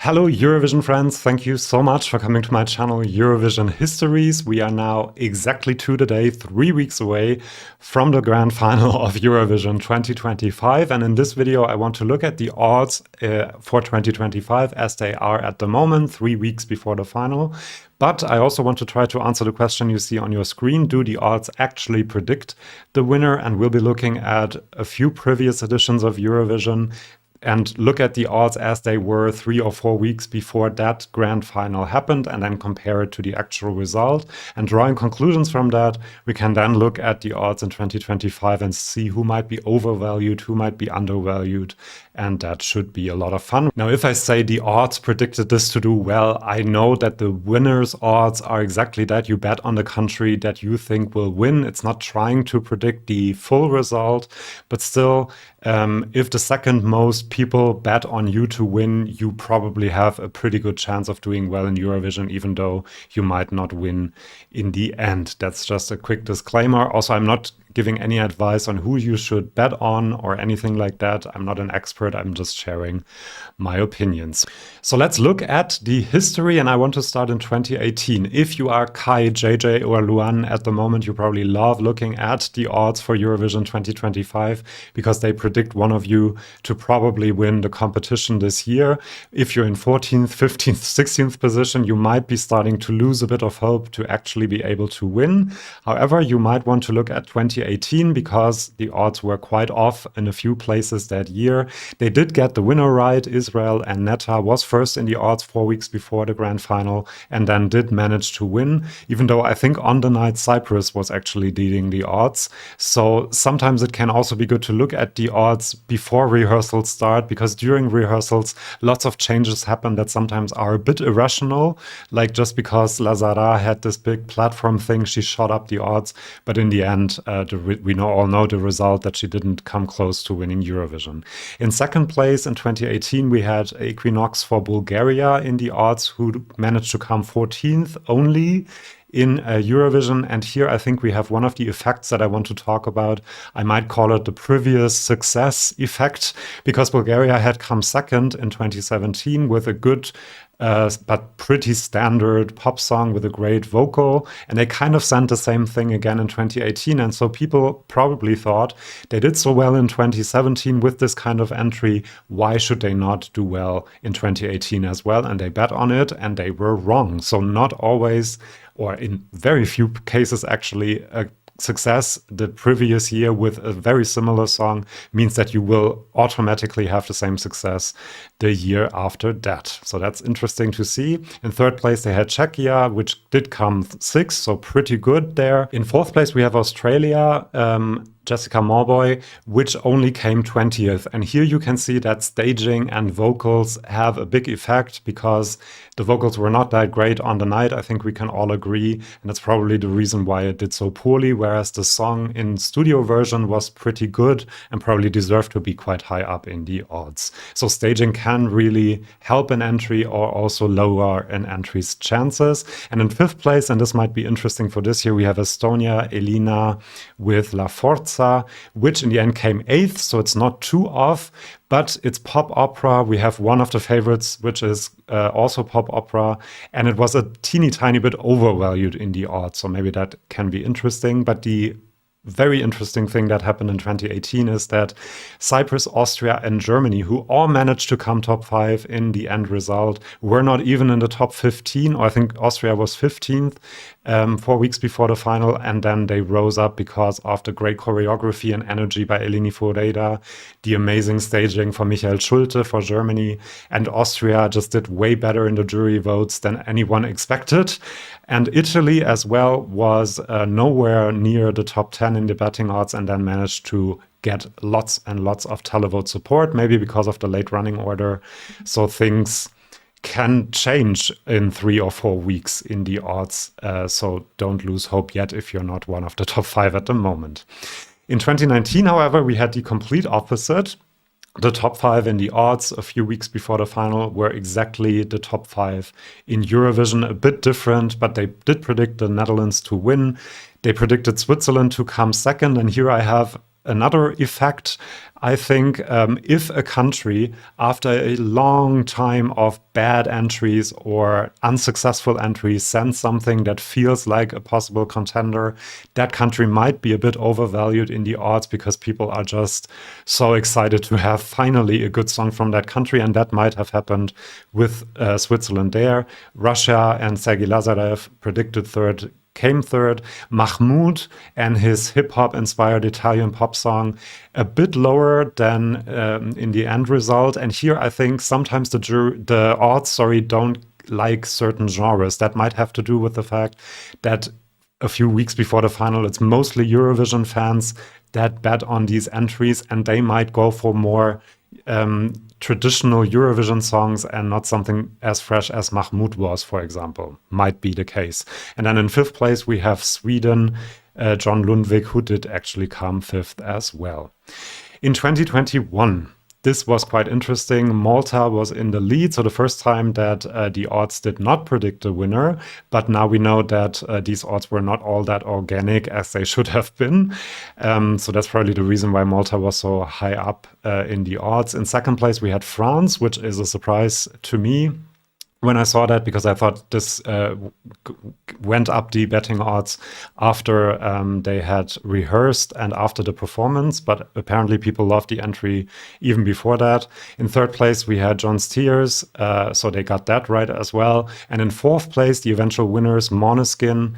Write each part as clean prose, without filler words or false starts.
Hello Eurovision friends, thank you so much for coming to my channel Eurovision Histories. We are now exactly to the day, 3 weeks away from the grand final of Eurovision 2025, and in this video I want to look at the odds for 2025 as they are at the moment, 3 weeks before the final. But I also want to try to answer the question you see on your screen: do the odds actually predict the winner? And we'll be looking at a few previous editions of Eurovision and look at the odds as they were 3 or 4 weeks before that grand final happened, and then compare it to the actual result. And drawing conclusions from that, we can then look at the odds in 2025 and see who might be overvalued, who might be undervalued, and that should be a lot of fun. Now, if I say the odds predicted this to do well, I know that the winner's odds are exactly that. You bet on the country that you think will win. It's not trying to predict the full result, but still, if the second most people bet on you to win, you probably have a pretty good chance of doing well in Eurovision, even though you might not win in the end. That's just a quick disclaimer. Also, I'm not giving any advice on who you should bet on or anything like that. I'm not an expert, I'm just sharing my opinions. So let's look at the history, and I want to start in 2018. If you are Kai, JJ, or Luan at the moment, you probably love looking at the odds for Eurovision 2025 because they predict one of you to probably win the competition this year. If you're in 14th, 15th, 16th position, you might be starting to lose a bit of hope to actually be able to win. However, you might want to look at 2018 because the odds were quite off in a few places that year. They did get the winner right. Israel and Netta was first in the odds 4 weeks before the grand final and then did manage to win, even though I think on the night Cyprus was actually leading the odds. So sometimes it can also be good to look at the odds before rehearsals start, because during rehearsals lots of changes happen that sometimes are a bit irrational, like just because Lazara had this big platform thing, she shot up the odds, but in the end we all know the result, that she didn't come close to winning Eurovision. In second place in 2018, we had Equinox for Bulgaria in the odds, who managed to come 14th only in Eurovision. And here I think we have one of the effects that I want to talk about. I might call it the previous success effect, because Bulgaria had come second in 2017 with a good but pretty standard pop song with a great vocal, and they kind of sent the same thing again in 2018. And so people probably thought they did so well in 2017 with this kind of entry, why should they not do well in 2018 as well? And they bet on it, and they were wrong. So not always, or in very few cases actually, a success the previous year with a very similar song means that you will automatically have the same success the year after that. So that's interesting to see. In third place, they had Czechia, which did come sixth, so pretty good there. In fourth place, we have Australia, Jessica Mauboy, which only came 20th. And here you can see that staging and vocals have a big effect, because the vocals were not that great on the night. I think we can all agree. And that's probably the reason why it did so poorly, whereas the song in studio version was pretty good and probably deserved to be quite high up in the odds. So staging can really help an entry or also lower an entry's chances. And in fifth place, and this might be interesting for this year, we have Estonia, Elina with La Forza, which in the end came 8th, so it's not too off, but it's pop opera. We have one of the favorites, which is also pop opera, and it was a teeny tiny bit overvalued in the odds, so maybe that can be interesting. But the very interesting thing that happened in 2018 is that Cyprus, Austria, and Germany, who all managed to come top 5 in the end result, were not even in the top 15, or I think Austria was 15th 4 weeks before the final, and then they rose up because of the great choreography and energy by Eleni Foureira, the amazing staging for Michael Schulte for Germany, and Austria just did way better in the jury votes than anyone expected. And Italy as well was nowhere near the top 10 in the betting odds, and then managed to get lots and lots of televote support, maybe because of the late running order. So things can change in 3 or 4 weeks in the odds. So don't lose hope yet if you're not one of the top 5 at the moment. In 2019, however, we had the complete opposite. The top 5 in the odds a few weeks before the final were exactly the top 5 in Eurovision. A bit different, but they did predict the Netherlands to win. They predicted Switzerland to come second, and here I have another effect. I think if a country, after a long time of bad entries or unsuccessful entries, sends something that feels like a possible contender, that country might be a bit overvalued in the odds because people are just so excited to have finally a good song from that country. And that might have happened with Switzerland there. Russia and Sergei Lazarev predicted third, came third. Mahmoud and his hip-hop inspired Italian pop song a bit lower than in the end result. And here I think sometimes the odds, don't like certain genres. That might have to do with the fact that a few weeks before the final, it's mostly Eurovision fans that bet on these entries, and they might go for more traditional Eurovision songs and not something as fresh as Mahmoud was, for example. Might be the case. And then in fifth place, we have Sweden, John Lundvik, who did actually come fifth as well. In 2021, this was quite interesting. Malta was in the lead, so the first time that the odds did not predict the winner. But now we know that these odds were not all that organic as they should have been. So that's probably the reason why Malta was so high up in the odds. In second place, we had France, which is a surprise to me when I saw that, because I thought this went up the betting odds after they had rehearsed and after the performance, but apparently people loved the entry even before that. In third place, we had John Steers, so they got that right as well. And in fourth place, the eventual winners, Måneskin,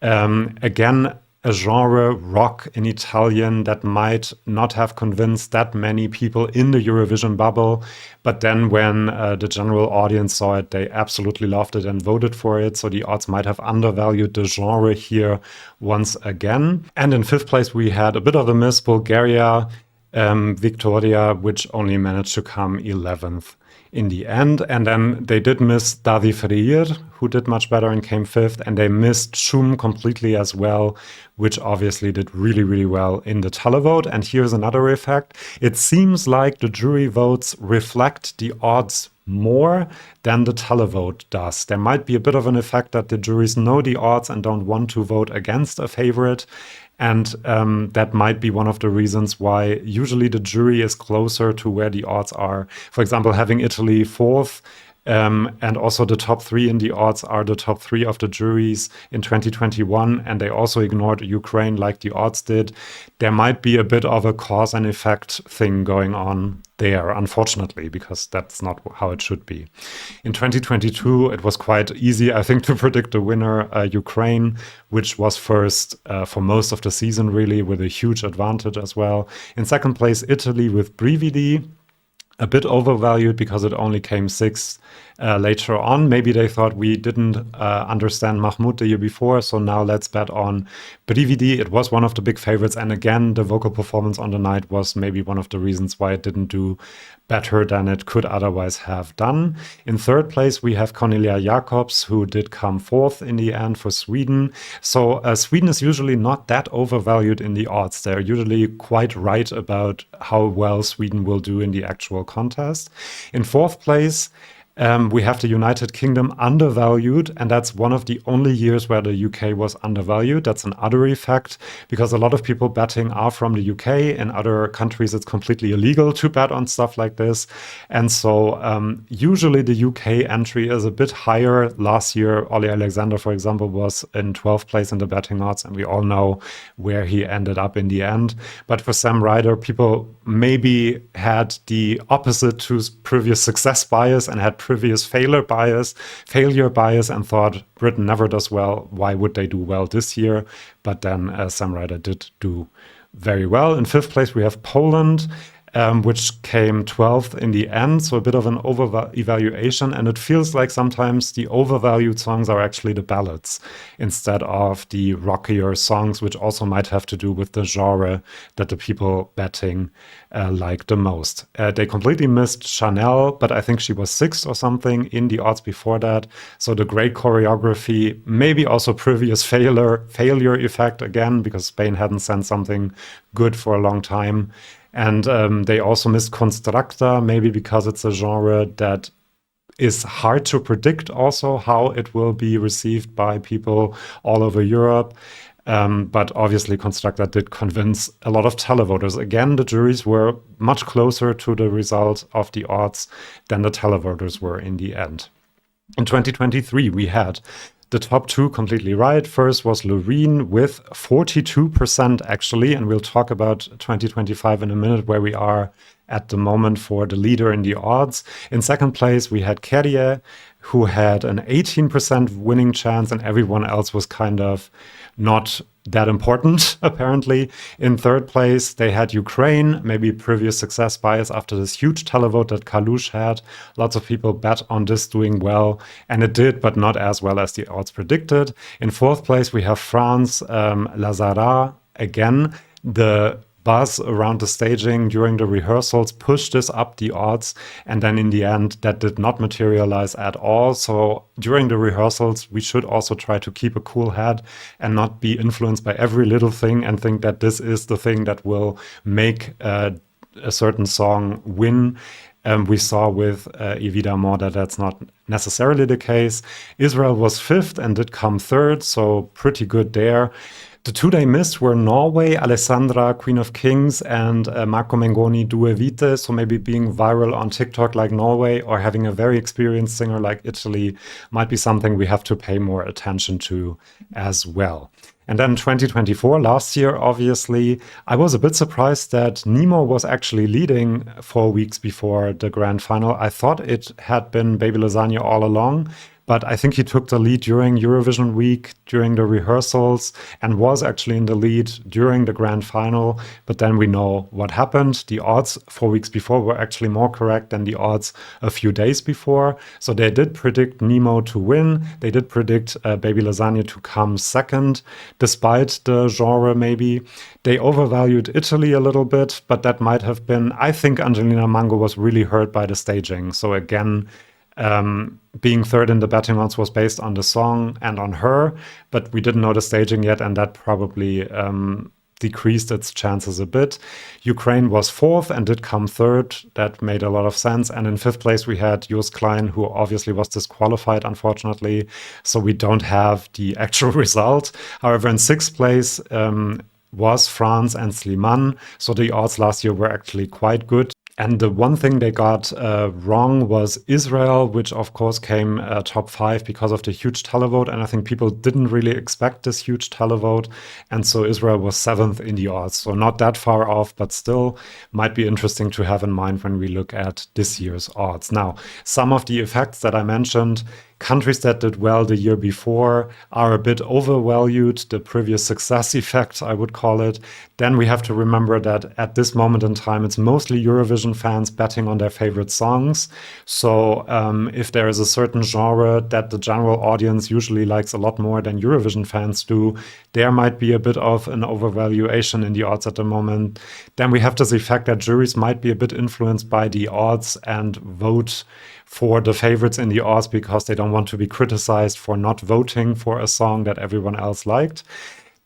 again, a genre, rock in Italian, that might not have convinced that many people in the Eurovision bubble. But then when the general audience saw it, they absolutely loved it and voted for it. So the odds might have undervalued the genre here once again. And in fifth place, we had a bit of a miss, Bulgaria, Victoria, which only managed to come 11th in the end. And then they did miss Davi Freire, who did much better and came fifth. And they missed Schum completely as well, which obviously did really, really well in the televote. And here's another effect. It seems like the jury votes reflect the odds more than the televote does. There might be a bit of an effect that the juries know the odds and don't want to vote against a favorite. And that might be one of the reasons why usually the jury is closer to where the odds are. For example, having Italy fourth, and also the top three in the odds are the top three of the juries in 2021, and they also ignored Ukraine like the odds did. There might be a bit of a cause and effect thing going on there, unfortunately, because that's not how it should be. In 2022, it was quite easy, I think, to predict the winner, Ukraine, which was first for most of the season, really, with a huge advantage as well. In second place, Italy with Brividi, a bit overvalued because it only came sixth later on. Maybe they thought we didn't understand Mahmoud the year before, so now let's bet on Brividi. It was one of the big favorites, and again, the vocal performance on the night was maybe one of the reasons why it didn't do better than it could otherwise have done. In third place, we have Cornelia Jacobs, who did come fourth in the end for Sweden. So Sweden is usually not that overvalued in the odds. They're usually quite right about how well Sweden will do in the actual contest. In fourth place, we have the United Kingdom undervalued, and that's one of the only years where the UK was undervalued. That's an other effect, because a lot of people betting are from the UK. In other countries, it's completely illegal to bet on stuff like this. And so usually the UK entry is a bit higher. Last year, Ollie Alexander, for example, was in 12th place in the betting odds, and we all know where he ended up in the end. But for Sam Ryder, people maybe had the opposite to previous success bias and had previous failure bias and thought Britain never does well. Why would they do well this year? But then Sam Ryder did do very well. In fifth place, we have Poland, which came 12th in the end. So a bit of an over-evaluation. And it feels like sometimes the overvalued songs are actually the ballads instead of the rockier songs, which also might have to do with the genre that the people betting like the most. They completely missed Chanel, but I think she was sixth or something in the odds before that. So the great choreography, maybe also previous failure effect again, because Spain hadn't sent something good for a long time. And they also missed Constructa, maybe because it's a genre that is hard to predict also how it will be received by people all over Europe. But obviously, Constructor did convince a lot of televoters. Again, the juries were much closer to the result of the odds than the televoters were in the end. In 2023, we had the top two completely right. First was Loreen with 42% actually, and we'll talk about 2025 in a minute, where we are at the moment for the leader in the odds. In second place, we had Kerrie, who had an 18% winning chance, and everyone else was kind of not that important, apparently. In third place, they had Ukraine, maybe previous success bias after this huge televote that Kalush had. Lots of people bet on this doing well, and it did, but not as well as the odds predicted. In fourth place, we have France, Lazara. Again, the buzz around the staging during the rehearsals pushed this up the odds, and then in the end that did not materialize at all. So during the rehearsals we should also try to keep a cool head and not be influenced by every little thing and think that this is the thing that will make a certain song win. We saw with Évidemment that that's not necessarily the case. Israel was fifth and did come third, so pretty good there. The two they missed were Norway, Alessandra, Queen of Kings, and Marco Mengoni, Due Vite. So maybe being viral on TikTok like Norway or having a very experienced singer like Italy might be something we have to pay more attention to as well. And then 2024, last year, obviously, I was a bit surprised that Nemo was actually leading 4 weeks before the grand final. I thought it had been Baby Lasagna all along, but I think he took the lead during Eurovision week, during the rehearsals, and was actually in the lead during the grand final. But then we know what happened. The odds 4 weeks before were actually more correct than the odds a few days before. So they did predict Nemo to win. They did predict Baby Lasagna to come second, despite the genre maybe. They overvalued Italy a little bit, but that might have been, I think Angelina Mango was really hurt by the staging. So again, being third in the betting odds was based on the song and on her, but we didn't know the staging yet, and that probably decreased its chances a bit. Ukraine was fourth and did come third. That made a lot of sense. And in fifth place, we had Joost Klein, who obviously was disqualified, unfortunately. So we don't have the actual result. However, in sixth place was France and Slimane. So the odds last year were actually quite good. And the one thing they got wrong was Israel, which of course came top 5 because of the huge televote. And I think people didn't really expect this huge televote. And so Israel was 7th in the odds. So not that far off, but still might be interesting to have in mind when we look at this year's odds. Now, some of the effects that I mentioned, countries that did well the year before are a bit overvalued, the previous success effect, I would call it. Then we have to remember that at this moment in time, it's mostly Eurovision fans betting on their favorite songs. So if there is a certain genre that the general audience usually likes a lot more than Eurovision fans do, there might be a bit of an overvaluation in the odds at the moment. Then we have this effect that juries might be a bit influenced by the odds and vote for the favorites in the odds because they don't want to be criticized for not voting for a song that everyone else liked.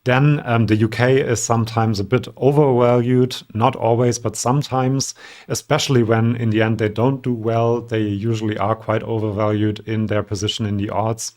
Then the UK is sometimes a bit overvalued, not always, but sometimes, especially when in the end they don't do well. They usually are quite overvalued in their position in the odds.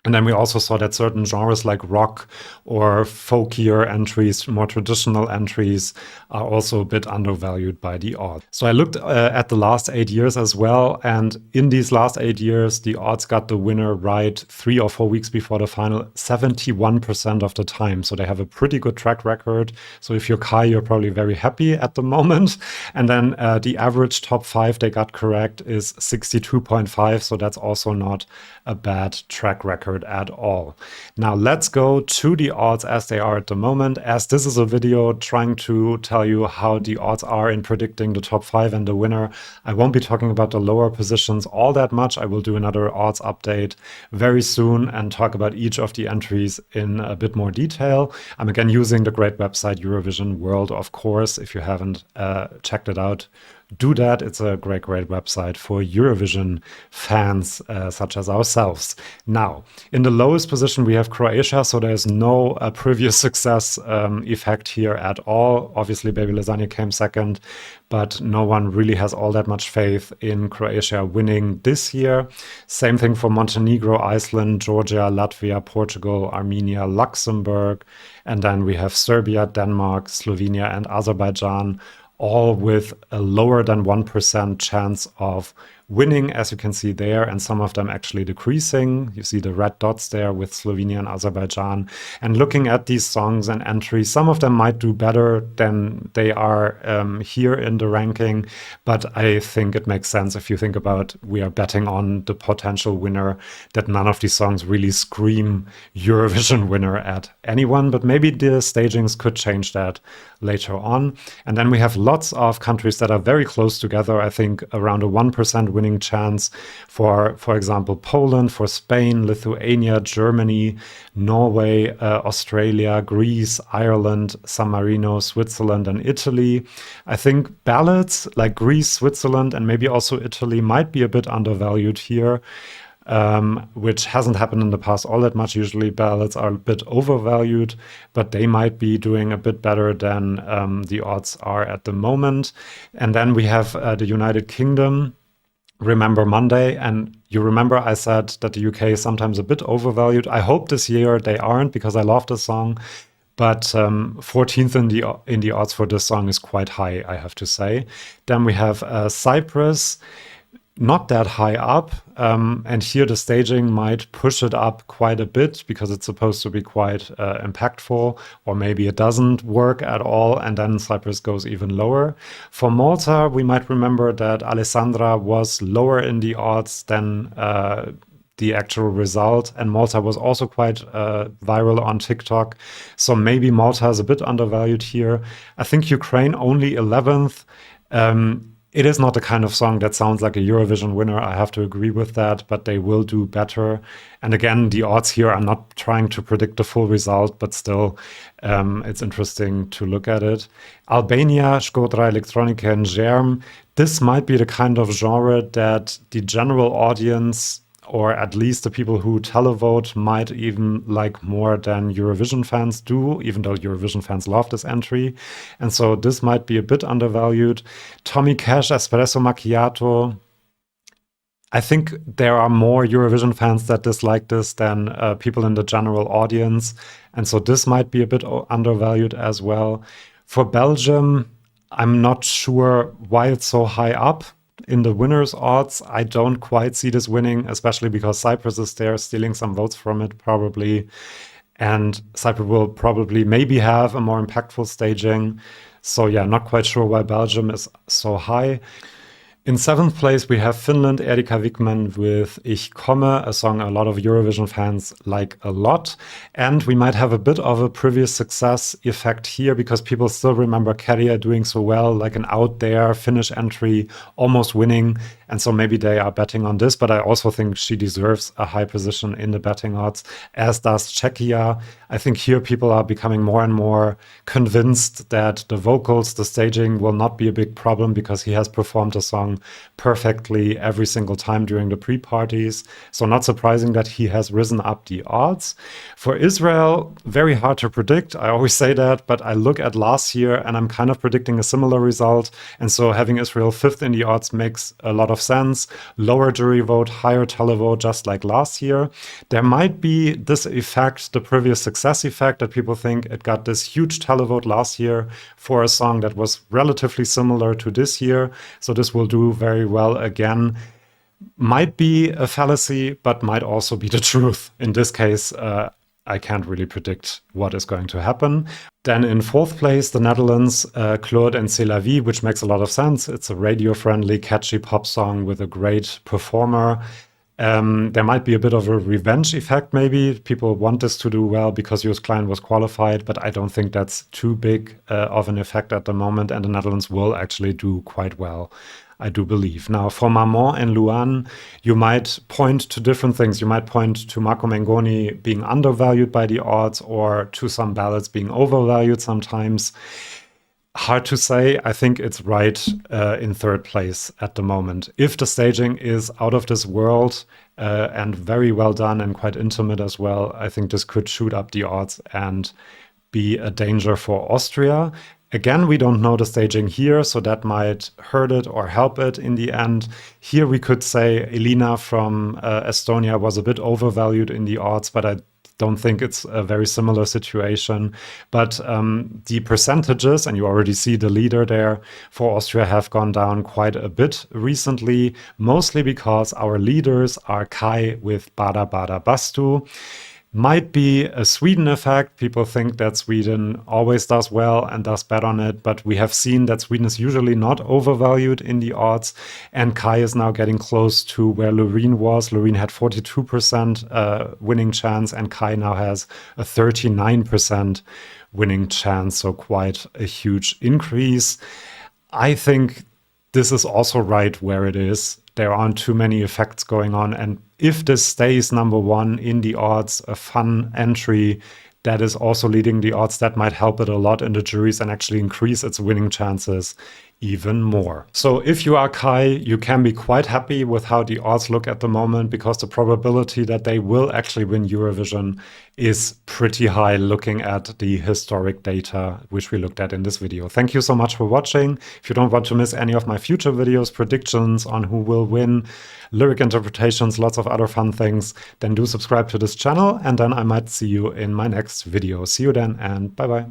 And then we also saw that certain genres like rock or folkier entries, more traditional entries, are also a bit undervalued by the odds. So I looked at the last 8 years as well. And in these last 8 years, the odds got the winner right 3 or 4 weeks before the final 71% of the time. So they have a pretty good track record. So if you're Kai, you're probably very happy at the moment. And then the average top 5 they got correct is 62.5. So that's also not a bad track record at all. Now let's go to the odds as they are at the moment, as this is a video trying to tell you how the odds are in predicting the top 5 and the winner. I won't be talking about the lower positions all that much. I will do another odds update very soon and talk about each of the entries in a bit more detail. I'm again using the great website Eurovision World, of course. If you haven't checked it out, do that. It's a great, great website for Eurovision fans such as ourselves. Now, in the lowest position, we have Croatia, so there's no previous success effect here at all. Obviously, Baby Lasagna came second, but no one really has all that much faith in Croatia winning this year. Same thing for Montenegro, Iceland, Georgia, Latvia, Portugal, Armenia, Luxembourg, and then we have Serbia, Denmark, Slovenia, and Azerbaijan, all with a lower than 1% chance of winning, as you can see there, and some of them actually decreasing. You see the red dots there with Slovenia and Azerbaijan. And looking at these songs and entries, some of them might do better than they are here in the ranking, but I think it makes sense if you think about we are betting on the potential winner, that none of these songs really scream Eurovision winner at anyone, but maybe the stagings could change that later on. And then we have lots of countries that are very close together. I think around a 1% winning chance for example, Poland, for Spain, Lithuania, Germany, Norway, Australia, Greece, Ireland, San Marino, Switzerland, and Italy. I think ballots like Greece, Switzerland, and maybe also Italy might be a bit undervalued here. Which hasn't happened in the past all that much. Usually ballots are a bit overvalued, but they might be doing a bit better than the odds are at the moment. And then we have the United Kingdom, Remember Monday, and you remember I said that the UK is sometimes a bit overvalued. I hope this year they aren't, because I love the song. But 14th in the odds for this song is quite high, I have to say. Then we have Cyprus, not that high up, and here the staging might push it up quite a bit because it's supposed to be quite impactful, or maybe it doesn't work at all, and then Cyprus goes even lower. For Malta, we might remember that Alessandra was lower in the odds than the actual result, and Malta was also quite viral on TikTok, so maybe Malta is a bit undervalued here. I think Ukraine only 11th. It is not the kind of song that sounds like a Eurovision winner, I have to agree with that, but they will do better. And again, the odds here are not trying to predict the full result, but still, it's interesting to look at it. Albania, Shkodra Elektronika, and Germ. This might be the kind of genre that the general audience, or at least the people who televote, might even like more than Eurovision fans do, even though Eurovision fans love this entry. And so this might be a bit undervalued. Tommy Cash, Espresso Macchiato. I think there are more Eurovision fans that dislike this than people in the general audience. And so this might be a bit undervalued as well. For Belgium, I'm not sure why it's so high up in the winner's odds. I don't quite see this winning, especially because Cyprus is there stealing some votes from it probably. And Cyprus will probably maybe have a more impactful staging. So yeah, not quite sure why Belgium is so high. In 7th place, we have Finland, Erika Wigman with Ich komme, a song a lot of Eurovision fans like a lot. And we might have a bit of a previous success effect here because people still remember Kerja doing so well, like an out there Finnish entry, almost winning. And so maybe they are betting on this, but I also think she deserves a high position in the betting odds, as does Czechia. I think here people are becoming more and more convinced that the vocals, the staging will not be a big problem because he has performed the song perfectly every single time during the pre-parties. So not surprising that he has risen up the odds. For Israel, very hard to predict. I always say that, but I look at last year and I'm kind of predicting a similar result. And so having Israel 5th in the odds makes a lot of sense. Lower jury vote, higher televote, just like last year. There might be this effect, the previous success effect, that people think it got this huge televote last year for a song that was relatively similar to this year. So this will do very well again. Might be a fallacy, but might also be the truth. In this case, I can't really predict what is going to happen. Then in 4th place, the Netherlands, Claude and C'est la vie, which makes a lot of sense. It's a radio-friendly, catchy pop song with a great performer. There might be a bit of a revenge effect, maybe. People want this to do well because Joost Klein was qualified, but I don't think that's too big of an effect at the moment, and the Netherlands will actually do quite well, I do believe. Now, for Maman and Luan, you might point to different things. You might point to Marco Mengoni being undervalued by the odds, or to some ballots being overvalued sometimes. Hard to say. I think it's right in third place at the moment. If the staging is out of this world and very well done and quite intimate as well, I think this could shoot up the odds and be a danger for Austria. Again, we don't know the staging here, so that might hurt it or help it in the end. Here we could say Elina from Estonia was a bit overvalued in the odds, but I don't think it's a very similar situation. But the percentages, and you already see the leader there, for Austria have gone down quite a bit recently, mostly because our leaders are Kai with Bada Bada Bastu. Might be a Sweden effect. People think that Sweden always does well and does bet on it, but we have seen that Sweden is usually not overvalued in the odds, and Kai is now getting close to where Loreen was. Loreen had 42% winning chance, and Kai now has a 39% winning chance, so quite a huge increase. I think this is also right where it is. There aren't too many effects going on. And if this stays number one in the odds, a fun entry that is also leading the odds, that might help it a lot in the juries and actually increase its winning chances even more. So if you are Kai, you can be quite happy with how the odds look at the moment, because the probability that they will actually win Eurovision is pretty high looking at the historic data which we looked at in this video. Thank you so much for watching. If you don't want to miss any of my future videos, predictions on who will win, lyric interpretations, lots of other fun things, then do subscribe to this channel, and then I might see you in my next video. See you then, and bye bye.